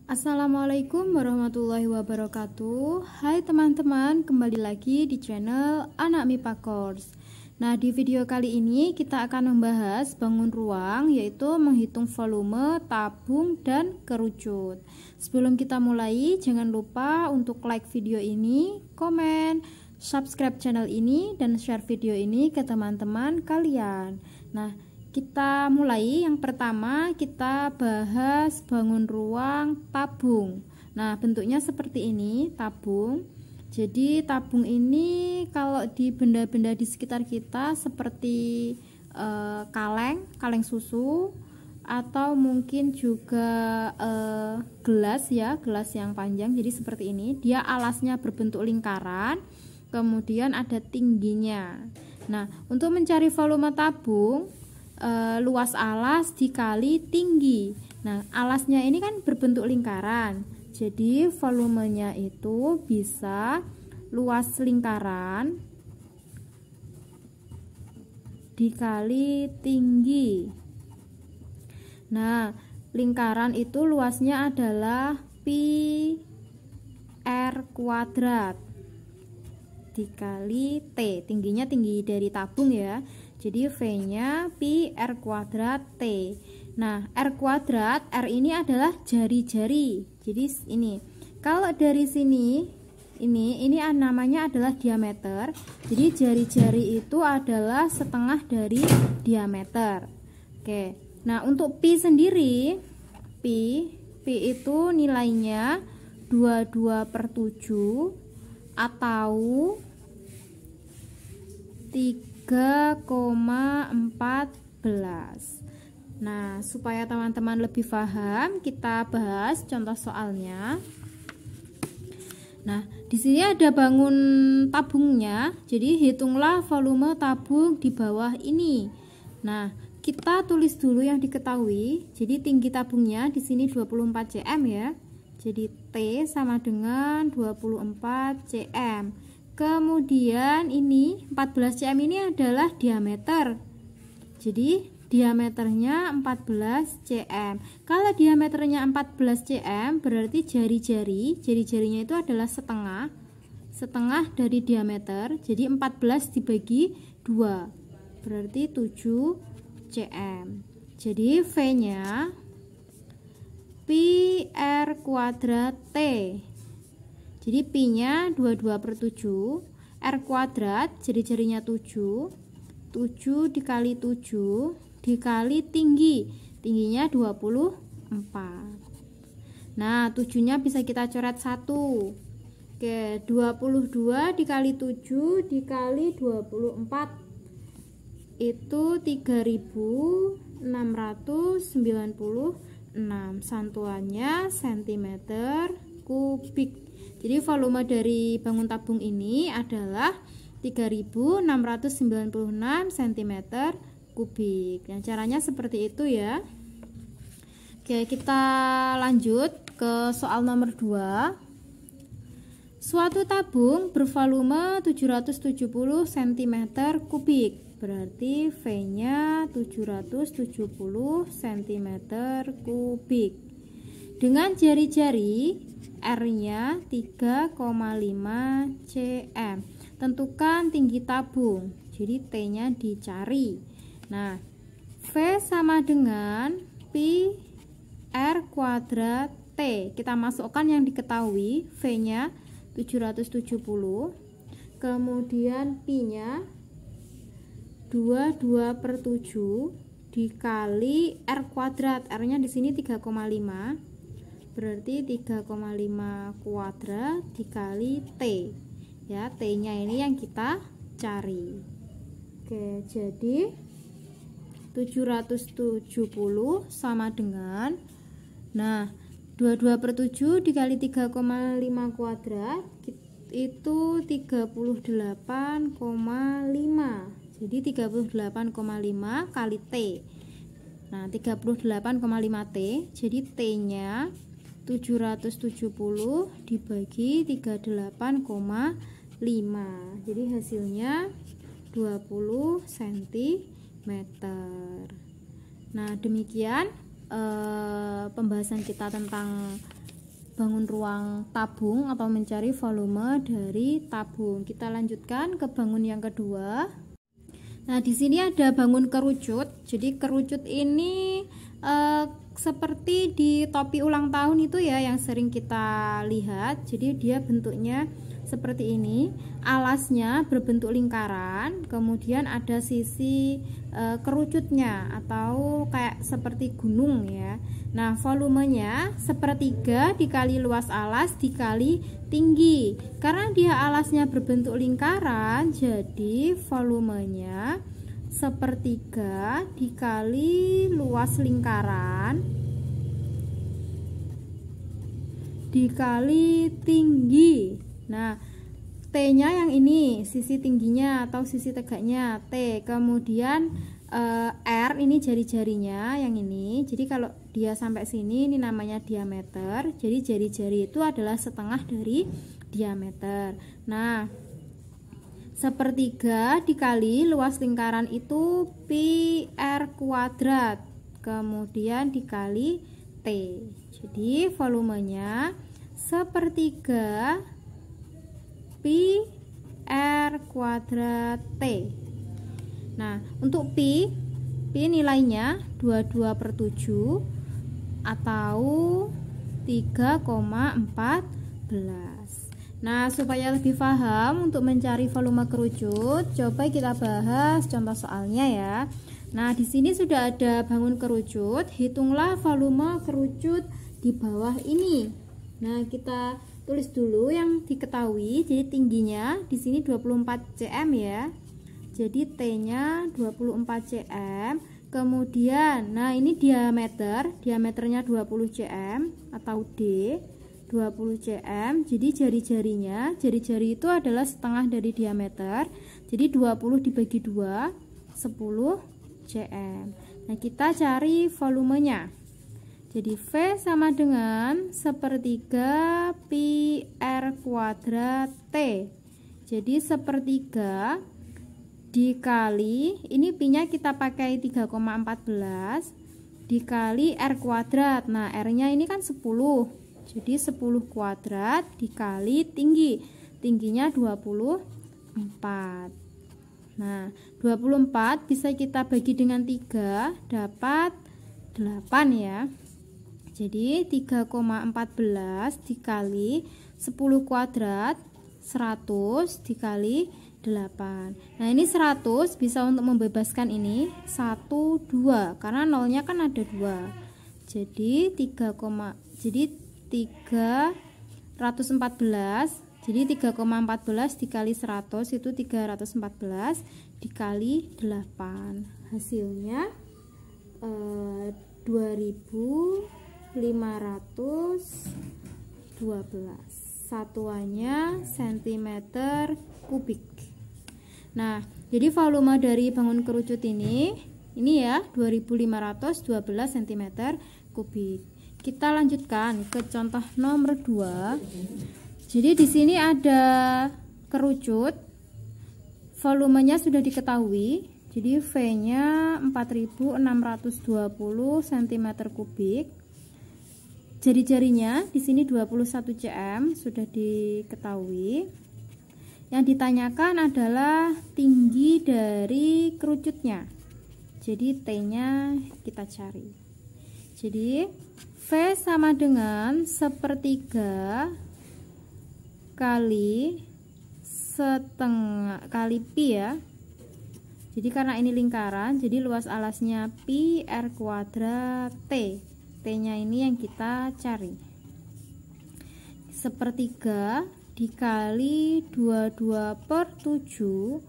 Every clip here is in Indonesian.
Assalamualaikum warahmatullahi wabarakatuh. Hai teman-teman, kembali lagi di channel Anak MIPA Course. Nah, di video kali ini kita akan membahas bangun ruang, yaitu menghitung volume, tabung, dan kerucut. Sebelum kita mulai, jangan lupa untuk like video ini, komen, subscribe channel ini, dan share video ini ke teman-teman kalian. Nah, kita mulai. Yang pertama kita bahas bangun ruang tabung. Nah, bentuknya seperti ini, tabung. Jadi tabung ini kalau di benda-benda di sekitar kita seperti kaleng susu, atau mungkin juga gelas ya, gelas yang panjang. Jadi seperti ini, dia alasnya berbentuk lingkaran, kemudian ada tingginya. Nah, untuk mencari volume tabung, luas alas dikali tinggi. Nah, alasnya ini kan berbentuk lingkaran, jadi volumenya itu bisa luas lingkaran dikali tinggi. Nah, lingkaran itu luasnya adalah pi r kuadrat dikali T. Tingginya tinggi dari tabung ya. Jadi V-nya pi R kuadrat T. Nah, R kuadrat, R ini adalah jari-jari. Jadi ini, kalau dari sini, ini namanya adalah diameter. Jadi jari-jari itu adalah setengah dari diameter. Oke. Nah, untuk pi sendiri, pi itu nilainya 22/7 atau 3,14. Nah, supaya teman-teman lebih paham, kita bahas contoh soalnya. Nah, di sini ada bangun tabungnya. Jadi hitunglah volume tabung di bawah ini. Nah, kita tulis dulu yang diketahui. Jadi tinggi tabungnya di sini 24 cm ya. Jadi T sama dengan 24 cm. Kemudian ini 14 cm ini adalah diameter. Jadi diameternya 14 cm. Kalau diameternya 14 cm berarti jari-jarinya itu adalah setengah dari diameter. Jadi 14 dibagi 2 berarti 7 cm. Jadi V-nya pi R kuadrat T. Jadi pi-nya 22/7, R kuadrat jari-jarinya 7 dikali 7 dikali tingginya 24. Nah, 7-nya bisa kita coret 1. Oke, 22 dikali 7 dikali 24 itu 3696. Santuannya cm kubik. Jadi volume dari bangun tabung ini adalah 3696 cm kubik. Nah, caranya seperti itu ya. Oke, kita lanjut ke soal nomor 2. Suatu tabung bervolume 770 cm kubik. Berarti V-nya 770 cm kubik. Dengan jari-jari R-nya 3,5 cm. Tentukan tinggi tabung. Jadi T-nya dicari. Nah, V sama dengan pi R kuadrat T. Kita masukkan yang diketahui. V-nya 770. Kemudian pi-nya 22/7 dikali R kuadrat. R-nya di sini 3,5. Berarti 3,5 kuadrat dikali T. Ya, T-nya ini yang kita cari. Oke, jadi 770 sama dengan, nah, 22/7 dikali 3,5 kuadrat itu 38,5. Jadi 38,5 kali T. Nah, 38,5 T. Jadi T-nya 770 dibagi 38,5. Jadi hasilnya 20 cm. Nah, demikian pembahasan kita tentang bangun ruang tabung atau mencari volume dari tabung. Kita lanjutkan ke bangun yang kedua. Nah, di sini ada bangun kerucut. Jadi kerucut ini seperti di topi ulang tahun itu ya yang sering kita lihat. Jadi dia bentuknya seperti ini, alasnya berbentuk lingkaran, kemudian ada sisi kerucutnya atau kayak seperti gunung ya. Nah, volumenya sepertiga dikali luas alas dikali tinggi. Karena dia alasnya berbentuk lingkaran, jadi volumenya sepertiga dikali luas lingkaran dikali tinggi. Nah, T-nya yang ini, sisi tingginya atau sisi tegaknya T. Kemudian R ini jari-jarinya yang ini. Jadi kalau dia sampai sini ini namanya diameter. Jadi jari-jari itu adalah setengah dari diameter. Nah, sepertiga dikali luas lingkaran itu pi R kuadrat. Kemudian dikali T. Jadi volumenya sepertiga pi R kuadrat T. Nah, untuk pi nilainya 22/7 atau 3,14. Nah, supaya lebih paham untuk mencari volume kerucut, coba kita bahas contoh soalnya ya. Nah, di sini sudah ada bangun kerucut, hitunglah volume kerucut di bawah ini. Nah, kita tulis dulu yang diketahui. Jadi tingginya di sini 24 cm ya. Jadi T-nya 24 cm. Kemudian, nah ini diameternya 20 cm atau D 20 cm. Jadi jari-jari itu adalah setengah dari diameter. Jadi 20 dibagi 2 10 cm. Nah, kita cari volumenya. Jadi V sama dengan sepertiga pi R kuadrat T. Jadi sepertiga dikali, ini pi-nya kita pakai 3,14 dikali R kuadrat. Nah, R-nya ini kan 10. Jadi 10 kuadrat dikali tinggi. Tingginya 24. Nah, 24 bisa kita bagi dengan 3, dapat 8 ya. Jadi 3,14 dikali 10 kuadrat 100 dikali 8. Nah, ini 100 bisa untuk membebaskan ini 1 2 karena nolnya kan ada 2. Jadi 314. Jadi 3,14 dikali 100 itu 314 dikali 8. Hasilnya 2512. Satuannya cm3. Nah, jadi volume dari bangun kerucut ini ya 2512 cm3. Kita lanjutkan ke contoh nomor 2. Jadi di sini ada kerucut, volumenya sudah diketahui. Jadi V-nya 4620 cm3. Jari-jarinya di sini 21 cm sudah diketahui. Yang ditanyakan adalah tinggi dari kerucutnya. Jadi T-nya kita cari. Jadi V sama dengan sepertiga kali setengah kali pi ya. Jadi karena ini lingkaran, jadi luas alasnya pi R kuadrat T. T-nya ini yang kita cari. Sepertiga dikali 22/7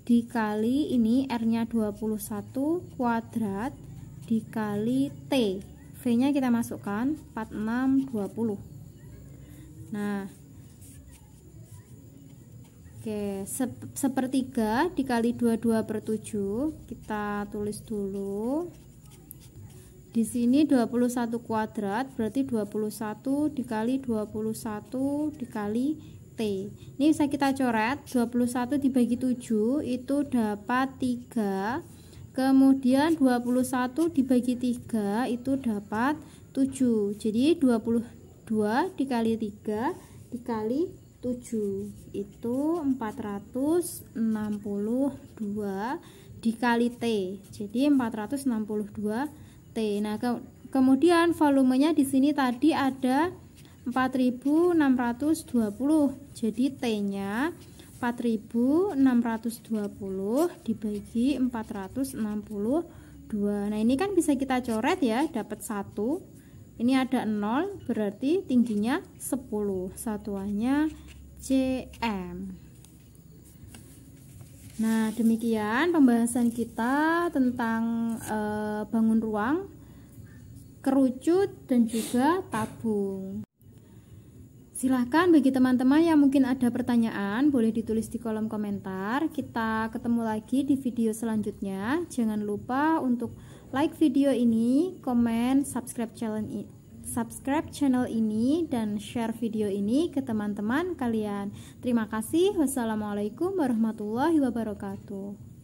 dikali ini R-nya 21 kuadrat dikali T. V-nya kita masukkan 4620. Nah, oke, sepertiga dikali 22/7 kita tulis dulu. Di sini 21 kuadrat berarti 21 dikali 21 dikali T. Ini bisa kita coret, 21 dibagi 7 itu dapat 3. Kemudian 21 dibagi 3 itu dapat 7. Jadi 2 dikali 3 dikali 7 itu 462 dikali T, jadi 462 T. Nah, kemudian volumenya di sini tadi ada 4620, jadi T-nya 4620 dibagi 462. Nah, ini kan bisa kita coret ya, dapat 1. Ini ada 0, berarti tingginya 10. Satuannya cm. Nah, demikian pembahasan kita tentang bangun ruang, kerucut, dan juga tabung. Silahkan bagi teman-teman yang mungkin ada pertanyaan, boleh ditulis di kolom komentar. Kita ketemu lagi di video selanjutnya. Jangan lupa untuk like video ini, komen, subscribe channel ini, dan share video ini ke teman-teman kalian. Terima kasih. Wassalamualaikum warahmatullahi wabarakatuh.